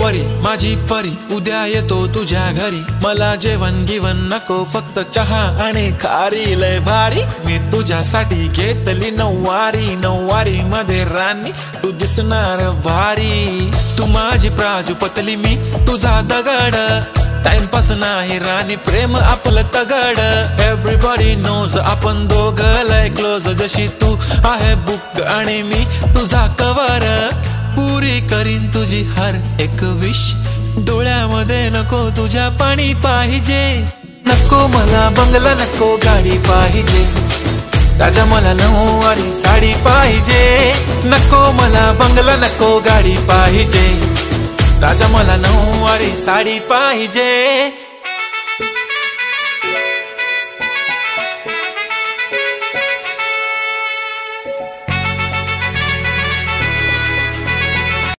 वरी माझी परी, उद्या येतो तुझ्या घरी. मला जेवण गिवण नको, फक्त चहा आणि खारी. लय भारी मी तुझ्यासाठी घेतली नऊवारी. नऊवारी मध्ये राणी तू दिसणार भारी. तू माझी प्राजूपतली, मी तुझा दगड. टाइमपास नाही राणी, प्रेम आपलं तगड. एव्हरीबॉडी नोज आपण दोघं लय क्लोज. जशी तू आहे बुक आणि मी तुझा कवर. पुरी करीन तुझी हर एक विश. डोळ्यामध्ये नको तुझ्या पाणी पाहिजे. नको मला बंगला, नको गाडी पाहिजे. राजा मला नऊवारी साडी पाहिजे. नको मला बंगला, नको गाडी पाहिजे. राजा मला नऊवारी साडी पाहिजे.